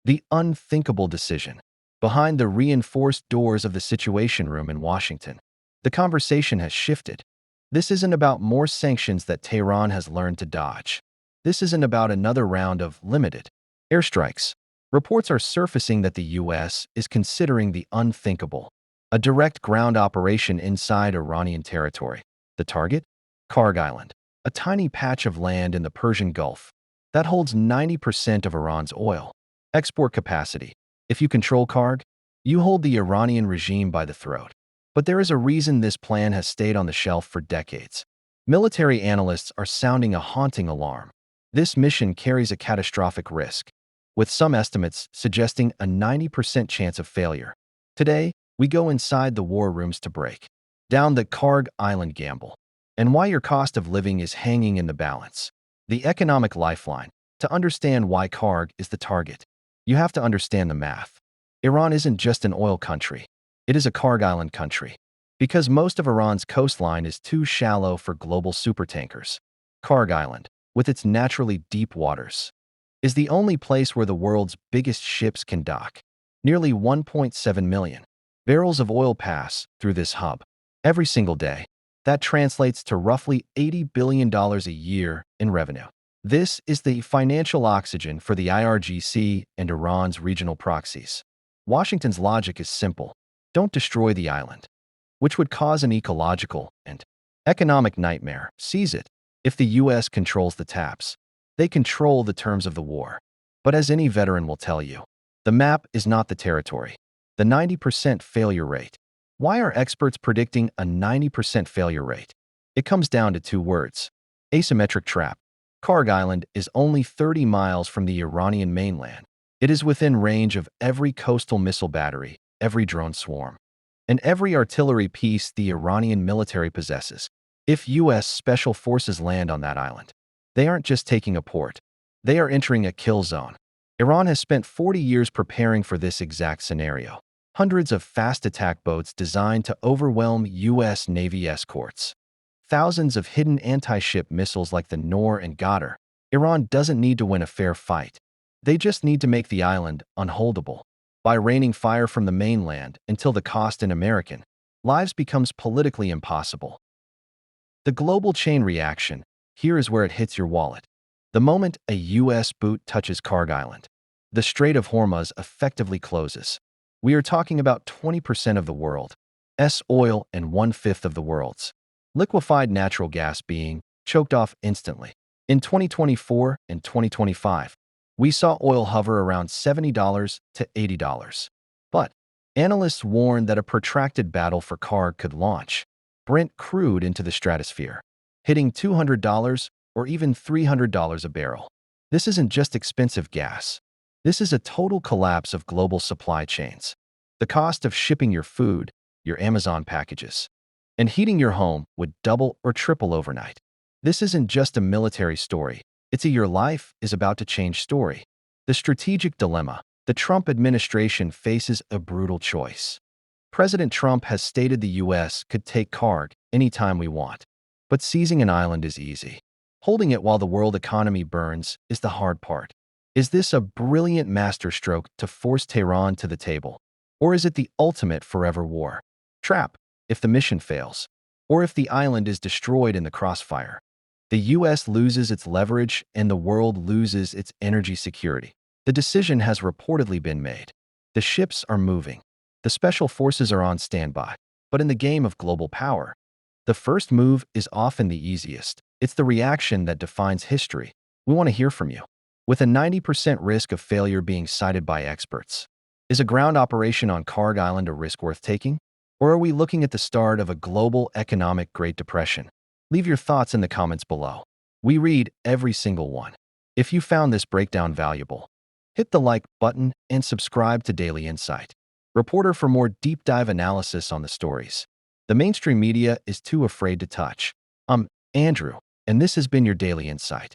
The unthinkable decision. Behind the reinforced doors of the Situation Room in Washington, the conversation has shifted. This isn't about more sanctions that Tehran has learned to dodge. This isn't about another round of limited airstrikes. Reports are surfacing that the U.S. is considering the unthinkable, a direct ground operation inside Iranian territory. The target? Kharg Island, a tiny patch of land in the Persian Gulf that holds 90% of Iran's oil export capacity. If you control Kharg, you hold the Iranian regime by the throat. But there is a reason this plan has stayed on the shelf for decades. Military analysts are sounding a haunting alarm. This mission carries a catastrophic risk, with some estimates suggesting a 90% chance of failure. Today, we go inside the war rooms to break down the Kharg Island gamble and why your cost of living is hanging in the balance. The Economic Lifeline. To understand why Kharg is the target, you have to understand the math. Iran isn't just an oil country. It is a Kharg Island country. Because most of Iran's coastline is too shallow for global supertankers. Kharg Island, with its naturally deep waters, is the only place where the world's biggest ships can dock. Nearly 1.7 million barrels of oil pass through this hub every single day. That translates to roughly $80 billion a year in revenue. This is the financial oxygen for the IRGC and Iran's regional proxies. Washington's logic is simple. Don't destroy the island, which would cause an ecological and economic nightmare. Seize it. If the U.S. controls the taps, they control the terms of the war. But as any veteran will tell you, the map is not the territory. The 90% failure rate. Why are experts predicting a 90% failure rate? It comes down to two words: asymmetric trap. Kharg Island is only 30 miles from the Iranian mainland. It is within range of every coastal missile battery, every drone swarm, and every artillery piece the Iranian military possesses. If U.S. Special Forces land on that island, they aren't just taking a port. They are entering a kill zone. Iran has spent 40 years preparing for this exact scenario. Hundreds of fast attack boats designed to overwhelm U.S. Navy escorts. Thousands of hidden anti-ship missiles like the Noor and Ghadar. Iran doesn't need to win a fair fight. They just need to make the island unholdable by raining fire from the mainland until the cost in American lives becomes politically impossible. The global chain reaction. Here is where it hits your wallet. The moment a U.S. boot touches Kharg Island, the Strait of Hormuz effectively closes. We are talking about 20% of the world's oil and 1/5 of the world's liquefied natural gas being choked off instantly. In 2024 and 2025, we saw oil hover around $70 to $80. But analysts warned that a protracted battle for Kharg could launch Brent Crude into the stratosphere, hitting $200 or even $300 a barrel. This isn't just expensive gas. This is a total collapse of global supply chains. The cost of shipping your food, your Amazon packages, and heating your home would double or triple overnight. This isn't just a military story. It's a your life is about to change story. The strategic dilemma. The Trump administration faces a brutal choice. President Trump has stated the U.S. could take Kharg anytime we want. But seizing an island is easy. Holding it while the world economy burns is the hard part. Is this a brilliant masterstroke to force Tehran to the table? Or is it the ultimate forever war trap if the mission fails? Or if the island is destroyed in the crossfire? The U.S. loses its leverage and the world loses its energy security. The decision has reportedly been made. The ships are moving. The special forces are on standby. But in the game of global power, the first move is often the easiest. It's the reaction that defines history. We want to hear from you. With a 90% risk of failure being cited by experts, is a ground operation on Kharg Island a risk worth taking? Or are we looking at the start of a global economic Great Depression? Leave your thoughts in the comments below. We read every single one. If you found this breakdown valuable, hit the like button and subscribe to Daily Insight Reporter for more deep dive analysis on the stories the mainstream media is too afraid to touch. I'm Andrew, and this has been your Daily Insight.